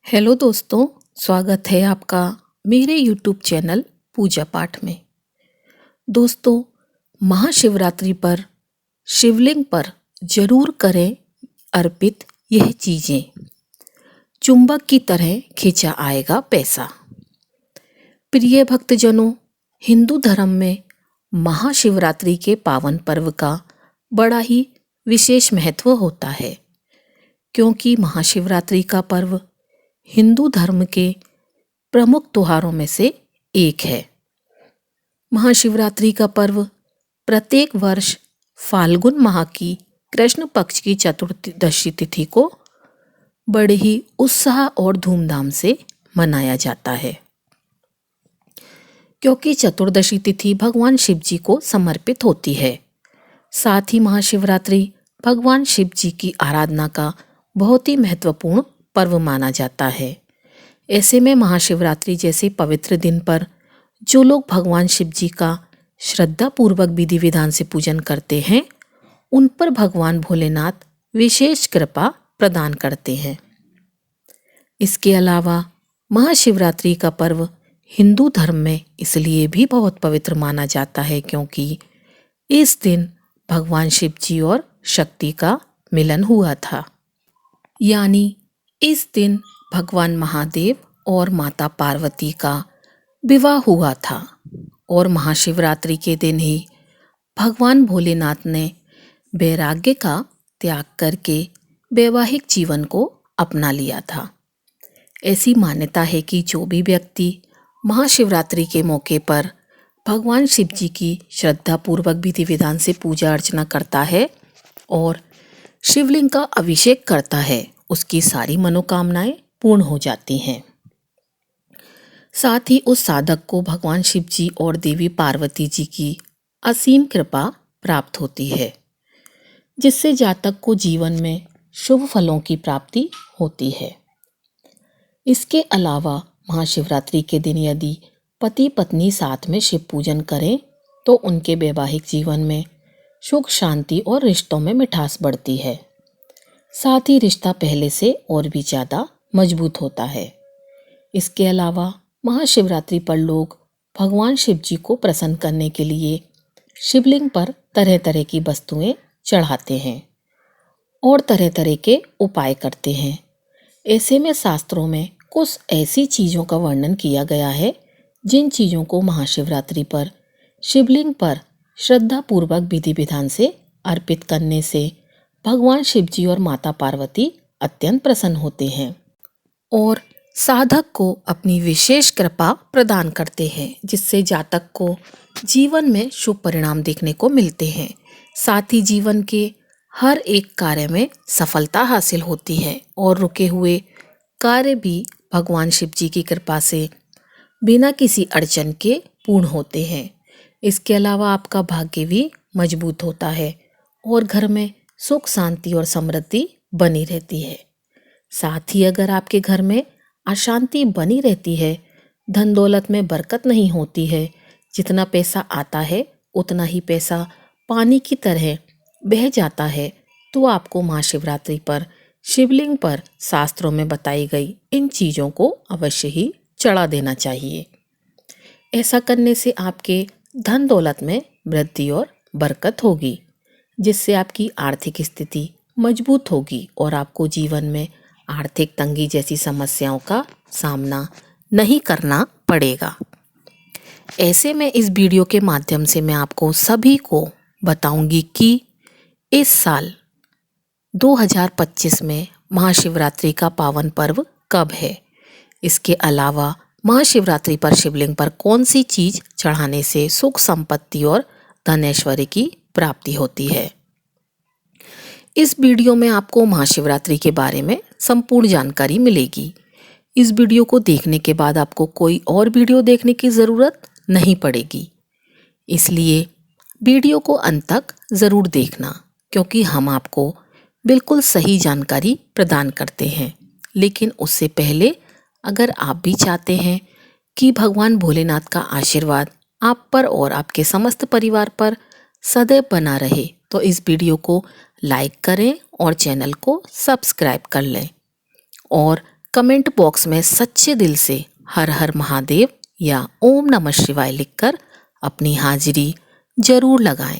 Hello दोस्तों, स्वागत है आपका मेरे यूट्यूब चैनल पूजा पाठ में। दोस्तों, महाशिवरात्रि पर शिवलिंग पर जरूर करें अर्पित यह चीज़ें। चुंबक की तरह खींचा आएगा पैसा। प्रिय भक्तजनों, हिंदू धर्म में महाशिवरात्रि के पावन पर्व का बड़ा ही विशेष महत्व होता है, क्योंकि महाशिवरात्रि का पर्व हिंदू धर्म के प्रमुख त्योहारों में से एक है। महाशिवरात्रि का पर्व प्रत्येक वर्ष फाल्गुन माह की कृष्ण पक्ष की चतुर्दशी तिथि को बड़े ही उत्साह और धूमधाम से मनाया जाता है, क्योंकि चतुर्दशी तिथि भगवान शिव जी को समर्पित होती है। साथ ही महाशिवरात्रि भगवान शिव जी की आराधना का बहुत ही महत्वपूर्ण पर्व माना जाता है। ऐसे में महाशिवरात्रि जैसे पवित्र दिन पर जो लोग भगवान शिव जी का श्रद्धा पूर्वक विधि विधान से पूजन करते हैं, उन पर भगवान भोलेनाथ विशेष कृपा प्रदान करते हैं। इसके अलावा महाशिवरात्रि का पर्व हिंदू धर्म में इसलिए भी बहुत पवित्र माना जाता है, क्योंकि इस दिन भगवान शिव जी और शक्ति का मिलन हुआ था। यानी इस दिन भगवान महादेव और माता पार्वती का विवाह हुआ था, और महाशिवरात्रि के दिन ही भगवान भोलेनाथ ने वैराग्य का त्याग करके वैवाहिक जीवन को अपना लिया था। ऐसी मान्यता है कि जो भी व्यक्ति महाशिवरात्रि के मौके पर भगवान शिव जी की श्रद्धापूर्वक विधि विधान से पूजा अर्चना करता है और शिवलिंग का अभिषेक करता है, उसकी सारी मनोकामनाएं पूर्ण हो जाती हैं। साथ ही उस साधक को भगवान शिव जी और देवी पार्वती जी की असीम कृपा प्राप्त होती है, जिससे जातक को जीवन में शुभ फलों की प्राप्ति होती है। इसके अलावा महाशिवरात्रि के दिन यदि पति पत्नी साथ में शिव पूजन करें तो उनके वैवाहिक जीवन में सुख शांति और रिश्तों में मिठास बढ़ती है। साथ ही रिश्ता पहले से और भी ज़्यादा मजबूत होता है। इसके अलावा महाशिवरात्रि पर लोग भगवान शिव जी को प्रसन्न करने के लिए शिवलिंग पर तरह तरह की वस्तुएं चढ़ाते हैं और तरह तरह के उपाय करते हैं। ऐसे में शास्त्रों में कुछ ऐसी चीज़ों का वर्णन किया गया है जिन चीज़ों को महाशिवरात्रि पर शिवलिंग पर श्रद्धापूर्वक विधि विधान से अर्पित करने से भगवान शिव जी और माता पार्वती अत्यंत प्रसन्न होते हैं और साधक को अपनी विशेष कृपा प्रदान करते हैं, जिससे जातक को जीवन में शुभ परिणाम देखने को मिलते हैं। साथ ही जीवन के हर एक कार्य में सफलता हासिल होती है और रुके हुए कार्य भी भगवान शिव जी की कृपा से बिना किसी अड़चन के पूर्ण होते हैं। इसके अलावा आपका भाग्य भी मजबूत होता है और घर में सुख शांति और समृद्धि बनी रहती है। साथ ही अगर आपके घर में अशांति बनी रहती है, धन दौलत में बरकत नहीं होती है, जितना पैसा आता है उतना ही पैसा पानी की तरह बह जाता है, तो आपको महाशिवरात्रि पर शिवलिंग पर शास्त्रों में बताई गई इन चीज़ों को अवश्य ही चढ़ा देना चाहिए। ऐसा करने से आपके धन दौलत में वृद्धि और बरकत होगी, जिससे आपकी आर्थिक स्थिति मजबूत होगी और आपको जीवन में आर्थिक तंगी जैसी समस्याओं का सामना नहीं करना पड़ेगा। ऐसे में इस वीडियो के माध्यम से मैं आपको सभी को बताऊंगी कि इस साल 2025 में महाशिवरात्रि का पावन पर्व कब है। इसके अलावा महाशिवरात्रि पर शिवलिंग पर कौन सी चीज़ चढ़ाने से सुख संपत्ति और धन ऐश्वर्य की प्राप्ति होती है। इस वीडियो में आपको महाशिवरात्रि के बारे में संपूर्ण जानकारी मिलेगी। इस वीडियो को देखने के बाद आपको कोई और वीडियो देखने की ज़रूरत नहीं पड़ेगी, इसलिए वीडियो को अंत तक ज़रूर देखना, क्योंकि हम आपको बिल्कुल सही जानकारी प्रदान करते हैं। लेकिन उससे पहले अगर आप भी चाहते हैं कि भगवान भोलेनाथ का आशीर्वाद आप पर और आपके समस्त परिवार पर सदैव बना रहे, तो इस वीडियो को लाइक करें और चैनल को सब्सक्राइब कर लें और कमेंट बॉक्स में सच्चे दिल से हर हर महादेव या ओम नमः शिवाय लिखकर अपनी हाजिरी जरूर लगाएं।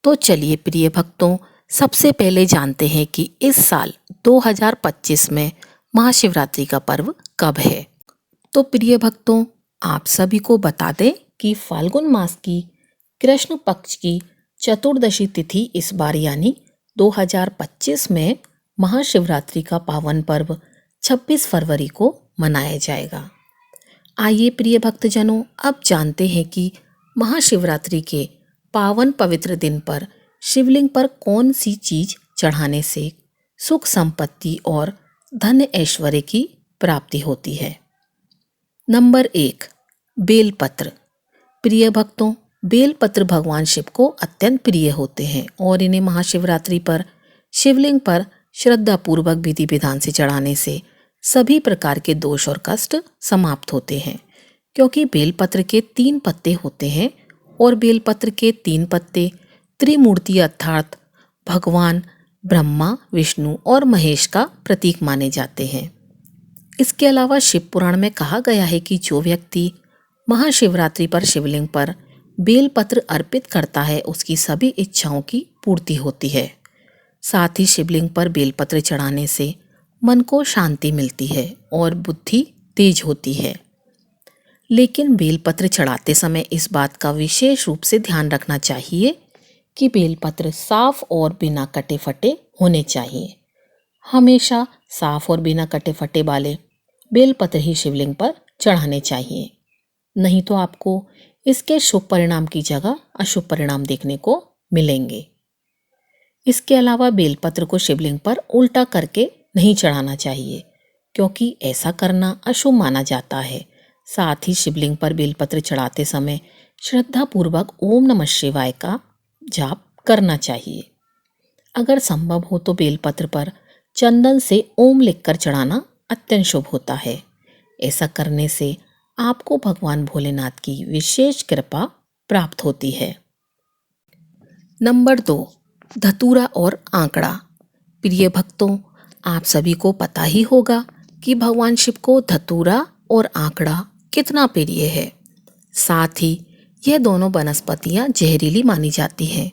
तो चलिए प्रिय भक्तों, सबसे पहले जानते हैं कि इस साल 2025 में महाशिवरात्रि का पर्व कब है। तो प्रिय भक्तों, आप सभी को बता दें कि फाल्गुन मास की कृष्ण पक्ष की चतुर्दशी तिथि इस बार यानी 2025 में महाशिवरात्रि का पावन पर्व 26 फरवरी को मनाया जाएगा। आइए प्रिय भक्तजनों, अब जानते हैं कि महाशिवरात्रि के पावन पवित्र दिन पर शिवलिंग पर कौन सी चीज चढ़ाने से सुख संपत्ति और धन ऐश्वर्य की प्राप्ति होती है। नंबर 1, बेलपत्र। प्रिय भक्तों, बेलपत्र भगवान शिव को अत्यंत प्रिय होते हैं और इन्हें महाशिवरात्रि पर शिवलिंग पर श्रद्धापूर्वक विधि विधान से चढ़ाने से सभी प्रकार के दोष और कष्ट समाप्त होते हैं। क्योंकि बेलपत्र के 3 पत्ते होते हैं और बेलपत्र के 3 पत्ते त्रिमूर्ति अर्थात भगवान ब्रह्मा, विष्णु और महेश का प्रतीक माने जाते हैं। इसके अलावा शिव पुराण में कहा गया है कि जो व्यक्ति महाशिवरात्रि पर शिवलिंग पर बेलपत्र अर्पित करता है उसकी सभी इच्छाओं की पूर्ति होती है। साथ ही शिवलिंग पर बेलपत्र चढ़ाने से मन को शांति मिलती है और बुद्धि तेज होती है। लेकिन बेलपत्र चढ़ाते समय इस बात का विशेष रूप से ध्यान रखना चाहिए कि बेलपत्र साफ और बिना कटे फटे होने चाहिए। हमेशा साफ और बिना कटे फटे वाले बेलपत्र ही शिवलिंग पर चढ़ाने चाहिए, नहीं तो आपको इसके शुभ परिणाम की जगह अशुभ परिणाम देखने को मिलेंगे। इसके अलावा बेलपत्र को शिवलिंग पर उल्टा करके नहीं चढ़ाना चाहिए, क्योंकि ऐसा करना अशुभ माना जाता है। साथ ही शिवलिंग पर बेलपत्र चढ़ाते समय श्रद्धापूर्वक ओम नमः शिवाय का जाप करना चाहिए। अगर संभव हो तो बेलपत्र पर चंदन से ओम लिखकर चढ़ाना अत्यंत शुभ होता है। ऐसा करने से आपको भगवान भोलेनाथ की विशेष कृपा प्राप्त होती है। नंबर 2, धतूरा और आंकड़ा। प्रिय भक्तों, आप सभी को पता ही होगा कि भगवान शिव को धतूरा और आंकड़ा कितना प्रिय है। साथ ही यह दोनों वनस्पतियां जहरीली मानी जाती हैं,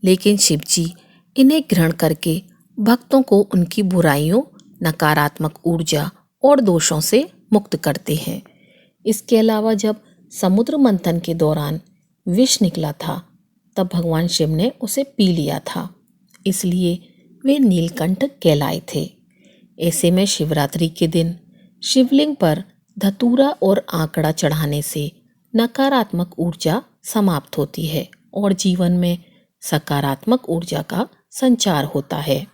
लेकिन शिव जी इन्हें ग्रहण करके भक्तों को उनकी बुराइयों, नकारात्मक ऊर्जा और दोषों से मुक्त करते हैं। इसके अलावा जब समुद्र मंथन के दौरान विष निकला था तब भगवान शिव ने उसे पी लिया था, इसलिए वे नीलकंठ कहलाए थे। ऐसे में शिवरात्रि के दिन शिवलिंग पर धतूरा और आंकड़ा चढ़ाने से नकारात्मक ऊर्जा समाप्त होती है और जीवन में सकारात्मक ऊर्जा का संचार होता है।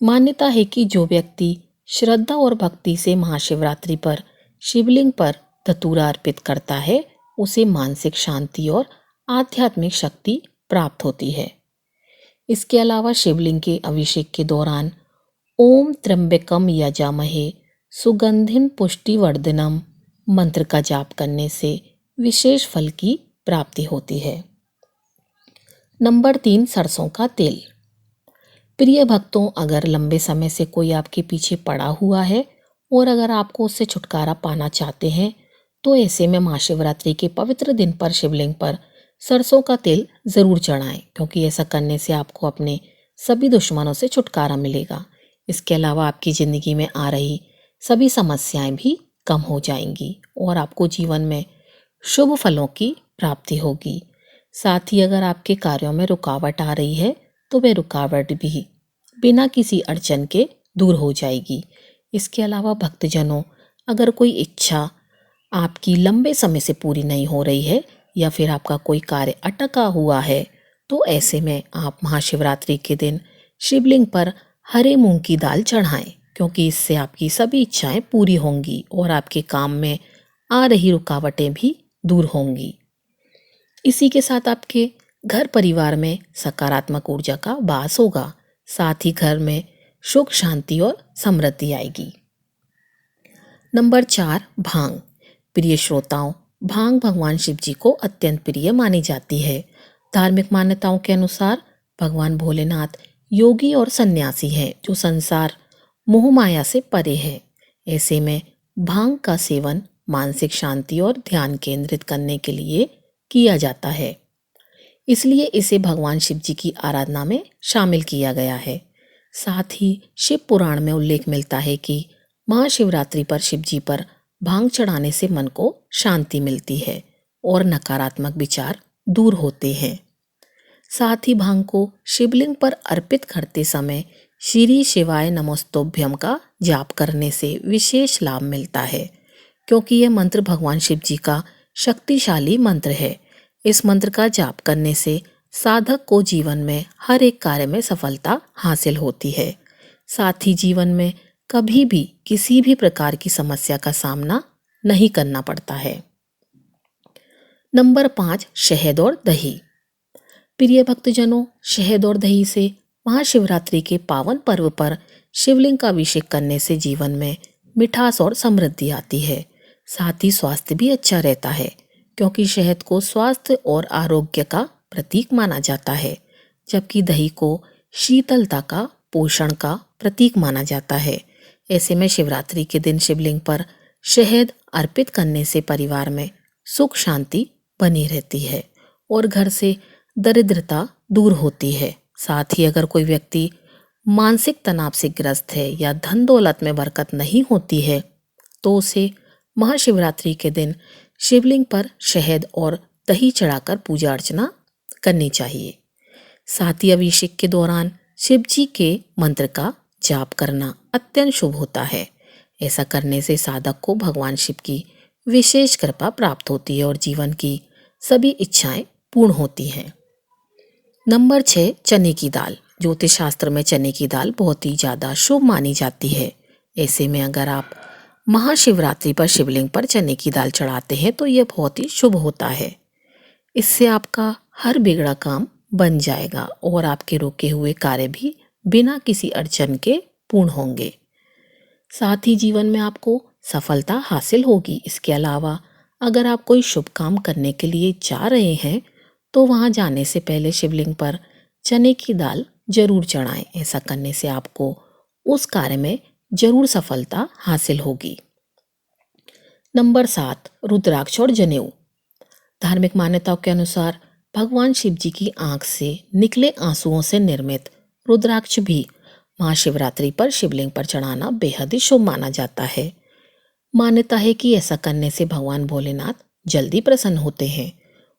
मान्यता है कि जो व्यक्ति श्रद्धा और भक्ति से महाशिवरात्रि पर शिवलिंग पर धतूरा अर्पित करता है उसे मानसिक शांति और आध्यात्मिक शक्ति प्राप्त होती है। इसके अलावा शिवलिंग के अभिषेक के दौरान ओम त्र्यंबकम यजामहे सुगंधिम पुष्टिवर्धनम मंत्र का जाप करने से विशेष फल की प्राप्ति होती है। नंबर 3, सरसों का तेल। प्रिय भक्तों, अगर लंबे समय से कोई आपके पीछे पड़ा हुआ है और अगर आपको उससे छुटकारा पाना चाहते हैं तो ऐसे में महाशिवरात्रि के पवित्र दिन पर शिवलिंग पर सरसों का तेल जरूर चढ़ाएं, क्योंकि ऐसा करने से आपको अपने सभी दुश्मनों से छुटकारा मिलेगा। इसके अलावा आपकी ज़िंदगी में आ रही सभी समस्याएं भी कम हो जाएंगी और आपको जीवन में शुभ फलों की प्राप्ति होगी। साथ ही अगर आपके कार्यों में रुकावट आ रही है तो वह रुकावट भी बिना किसी अड़चन के दूर हो जाएगी। इसके अलावा भक्तजनों, अगर कोई इच्छा आपकी लंबे समय से पूरी नहीं हो रही है या फिर आपका कोई कार्य अटका हुआ है तो ऐसे में आप महाशिवरात्रि के दिन शिवलिंग पर हरे मूंग की दाल चढ़ाएं, क्योंकि इससे आपकी सभी इच्छाएं पूरी होंगी और आपके काम में आ रही रुकावटें भी दूर होंगी। इसी के साथ आपके घर परिवार में सकारात्मक ऊर्जा का वास होगा। साथ ही घर में सुख, शांति और समृद्धि आएगी। नंबर 4, भांग। प्रिय श्रोताओं, भांग भगवान शिव जी को अत्यंत प्रिय मानी जाती है। धार्मिक मान्यताओं के अनुसार भगवान भोलेनाथ योगी और सन्यासी हैं जो संसार मोह माया से परे हैं। ऐसे में भांग का सेवन मानसिक शांति और ध्यान केंद्रित करने के लिए किया जाता है, इसलिए इसे भगवान शिव जी की आराधना में शामिल किया गया है। साथ ही शिव पुराण में उल्लेख मिलता है कि महाशिवरात्रि पर शिव जी पर भांग चढ़ाने से मन को शांति मिलती है और नकारात्मक विचार दूर होते हैं। साथ ही भांग को शिवलिंग पर अर्पित करते समय श्री शिवाय नमोस्तुभ्यम का जाप करने से विशेष लाभ मिलता है, क्योंकि यह मंत्र भगवान शिव जी का शक्तिशाली मंत्र है। इस मंत्र का जाप करने से साधक को जीवन में हर एक कार्य में सफलता हासिल होती है। साथ ही जीवन में कभी भी किसी भी प्रकार की समस्या का सामना नहीं करना पड़ता है। नंबर 5, शहद और दही। प्रिय भक्तजनों, शहद और दही से महाशिवरात्रि के पावन पर्व पर शिवलिंग का अभिषेक करने से जीवन में मिठास और समृद्धि आती है। साथ ही स्वास्थ्य भी अच्छा रहता है, क्योंकि शहद को स्वास्थ्य और आरोग्य का प्रतीक माना जाता है, जबकि दही को शीतलता का, पोषण का प्रतीक माना जाता है। ऐसे में शिवरात्रि के दिन शिवलिंग पर शहद अर्पित करने से परिवार में सुख शांति बनी रहती है और घर से दरिद्रता दूर होती है। साथ ही अगर कोई व्यक्ति मानसिक तनाव से ग्रस्त है या धन दौलत में बरकत नहीं होती है, तो उसे महाशिवरात्रि के दिन शिवलिंग पर शहद और दही चढ़ाकर पूजा अर्चना करनी चाहिए। साथ ही अभिषेक के दौरान शिव जी के मंत्र का जाप करना अत्यंत शुभ होता है। ऐसा करने से साधक को भगवान शिव की विशेष कृपा प्राप्त होती है और जीवन की सभी इच्छाएं पूर्ण होती हैं। नंबर 6, चने की दाल। ज्योतिष शास्त्र में चने की दाल बहुत ही ज़्यादा शुभ मानी जाती है। ऐसे में अगर आप महाशिवरात्रि पर शिवलिंग पर चने की दाल चढ़ाते हैं तो यह बहुत ही शुभ होता है। इससे आपका हर बिगड़ा काम बन जाएगा और आपके रोके हुए कार्य भी बिना किसी अड़चन के पूर्ण होंगे। साथ ही जीवन में आपको सफलता हासिल होगी। इसके अलावा अगर आप कोई शुभ काम करने के लिए जा रहे हैं तो वहां जाने से पहले शिवलिंग पर चने की दाल जरूर चढ़ाएं। ऐसा करने से आपको उस कार्य में जरूर सफलता हासिल होगी। नंबर 7, रुद्राक्ष और जनेऊ। धार्मिक मान्यताओं के अनुसार भगवान शिव जी की आंख से निकले आंसुओं से निर्मित रुद्राक्ष भी महाशिवरात्रि पर शिवलिंग पर चढ़ाना बेहद ही शुभ माना जाता है। मान्यता है कि ऐसा करने से भगवान भोलेनाथ जल्दी प्रसन्न होते हैं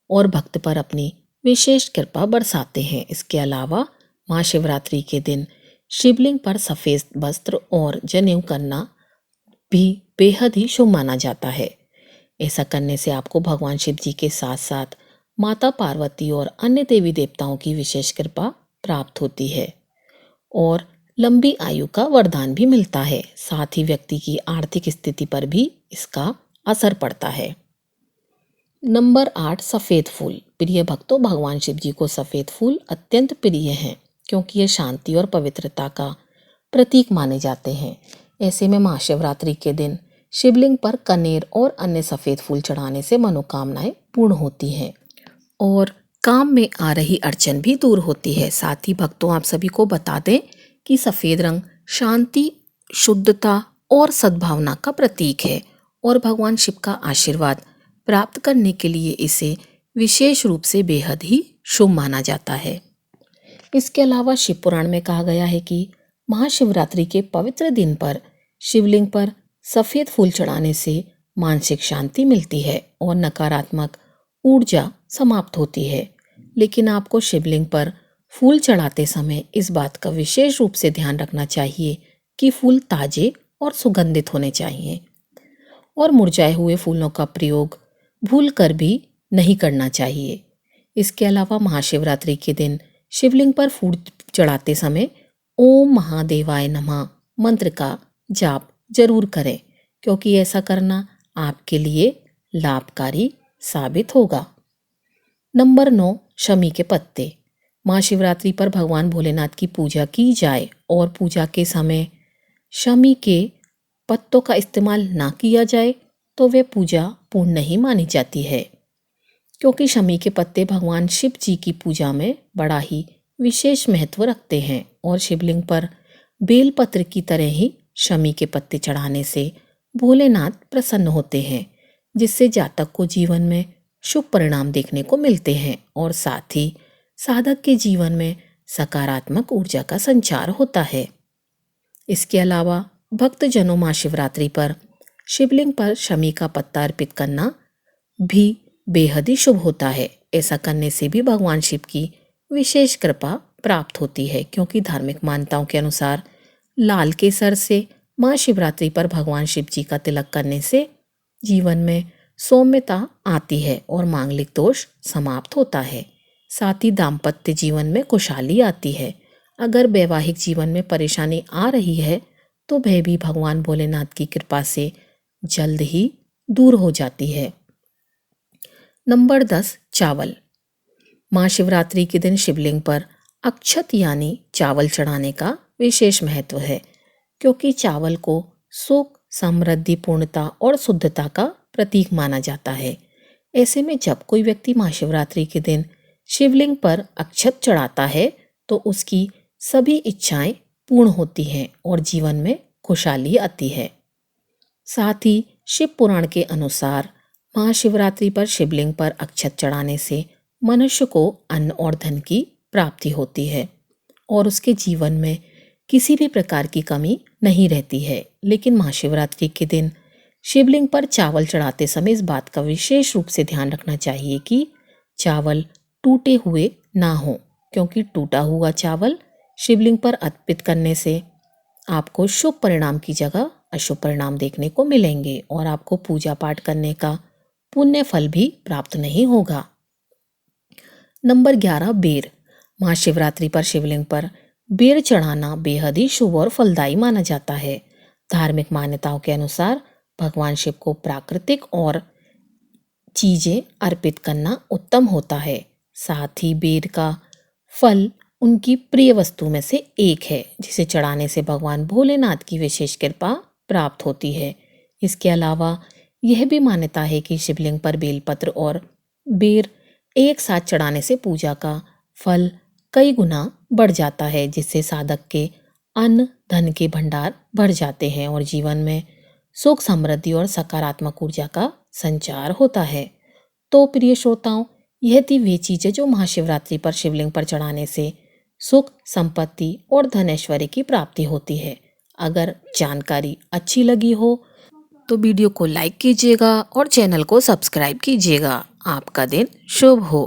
और भक्त पर अपनी विशेष कृपा बरसाते हैं। इसके अलावा महाशिवरात्रि के दिन शिवलिंग पर सफेद वस्त्र और जनेऊ करना भी बेहद ही शुभ माना जाता है। ऐसा करने से आपको भगवान शिव जी के साथ साथ माता पार्वती और अन्य देवी देवताओं की विशेष कृपा प्राप्त होती है और लंबी आयु का वरदान भी मिलता है। साथ ही व्यक्ति की आर्थिक स्थिति पर भी इसका असर पड़ता है। नंबर 8, सफ़ेद फूल। प्रिय भक्तों, भगवान शिव जी को सफ़ेद फूल अत्यंत प्रिय हैं, क्योंकि ये शांति और पवित्रता का प्रतीक माने जाते हैं। ऐसे में महाशिवरात्रि के दिन शिवलिंग पर कनेर और अन्य सफ़ेद फूल चढ़ाने से मनोकामनाएं पूर्ण होती हैं और काम में आ रही अड़चन भी दूर होती है। साथ ही भक्तों, आप सभी को बता दें कि सफ़ेद रंग शांति, शुद्धता और सद्भावना का प्रतीक है और भगवान शिव का आशीर्वाद प्राप्त करने के लिए इसे विशेष रूप से बेहद ही शुभ माना जाता है। इसके अलावा शिव पुराण में कहा गया है कि महाशिवरात्रि के पवित्र दिन पर शिवलिंग पर सफ़ेद फूल चढ़ाने से मानसिक शांति मिलती है और नकारात्मक ऊर्जा समाप्त होती है। लेकिन आपको शिवलिंग पर फूल चढ़ाते समय इस बात का विशेष रूप से ध्यान रखना चाहिए कि फूल ताजे और सुगंधित होने चाहिए और मुरझाए हुए फूलों का प्रयोग भूल कर भी नहीं करना चाहिए। इसके अलावा महाशिवरात्रि के दिन शिवलिंग पर फूल चढ़ाते समय ओम महादेवाय नमः मंत्र का जाप जरूर करें, क्योंकि ऐसा करना आपके लिए लाभकारी साबित होगा। नंबर 9, शमी के पत्ते। महाशिवरात्रि पर भगवान भोलेनाथ की पूजा की जाए और पूजा के समय शमी के पत्तों का इस्तेमाल ना किया जाए तो वे पूजा पूर्ण नहीं मानी जाती है, क्योंकि शमी के पत्ते भगवान शिव जी की पूजा में बड़ा ही विशेष महत्व रखते हैं और शिवलिंग पर बेलपत्र की तरह ही शमी के पत्ते चढ़ाने से भोलेनाथ प्रसन्न होते हैं, जिससे जातक को जीवन में शुभ परिणाम देखने को मिलते हैं और साथ ही साधक के जीवन में सकारात्मक ऊर्जा का संचार होता है। इसके अलावा भक्तजनों महाशिवरात्रि पर शिवलिंग पर शमी का पत्ता अर्पित करना भी बेहद ही शुभ होता है। ऐसा करने से भी भगवान शिव की विशेष कृपा प्राप्त होती है, क्योंकि धार्मिक मान्यताओं के अनुसार लाल केसर से महाशिवरात्रि पर भगवान शिव जी का तिलक करने से जीवन में सौम्यता आती है और मांगलिक दोष समाप्त होता है। साथ ही दाम्पत्य जीवन में खुशहाली आती है। अगर वैवाहिक जीवन में परेशानी आ रही है तो वह भी भगवान भोलेनाथ की कृपा से जल्द ही दूर हो जाती है। नंबर 10, चावल। महाशिवरात्रि के दिन शिवलिंग पर अक्षत यानी चावल चढ़ाने का विशेष महत्व है, क्योंकि चावल को सुख, समृद्धि, पूर्णता और शुद्धता का प्रतीक माना जाता है। ऐसे में जब कोई व्यक्ति महाशिवरात्रि के दिन शिवलिंग पर अक्षत चढ़ाता है तो उसकी सभी इच्छाएं पूर्ण होती हैं और जीवन में खुशहाली आती है। साथ ही शिव पुराण के अनुसार महाशिवरात्रि पर शिवलिंग पर अक्षत चढ़ाने से मनुष्य को अन्न और धन की प्राप्ति होती है और उसके जीवन में किसी भी प्रकार की कमी नहीं रहती है। लेकिन महाशिवरात्रि के दिन शिवलिंग पर चावल चढ़ाते समय इस बात का विशेष रूप से ध्यान रखना चाहिए कि चावल टूटे हुए ना हो, क्योंकि टूटा हुआ चावल शिवलिंग पर अर्पित करने से आपको शुभ परिणाम की जगह अशुभ परिणाम देखने को मिलेंगे और आपको पूजा पाठ करने का पुण्य फल भी प्राप्त नहीं होगा। नंबर 11, बेर। महाशिवरात्रि पर शिवलिंग पर बेर चढ़ाना बेहद ही शुभ और फलदायी माना जाता है। धार्मिक मान्यताओं के अनुसार भगवान शिव को प्राकृतिक और चीजें अर्पित करना उत्तम होता है। साथ ही बेर का फल उनकी प्रिय वस्तु में से एक है, जिसे चढ़ाने से भगवान भोलेनाथ की विशेष कृपा प्राप्त होती है। इसके अलावा यह भी मान्यता है कि शिवलिंग पर बेलपत्र और बेर एक साथ चढ़ाने से पूजा का फल कई गुना बढ़ जाता है, जिससे साधक के अन्न धन के भंडार बढ़ जाते हैं और जीवन में सुख, समृद्धि और सकारात्मक ऊर्जा का संचार होता है। तो प्रिय श्रोताओं, यह थी वे चीजें जो महाशिवरात्रि पर शिवलिंग पर चढ़ाने से सुख, संपत्ति और धन ऐश्वर्य की प्राप्ति होती है। अगर जानकारी अच्छी लगी हो तो वीडियो को लाइक कीजिएगा और चैनल को सब्सक्राइब कीजिएगा। आपका दिन शुभ हो।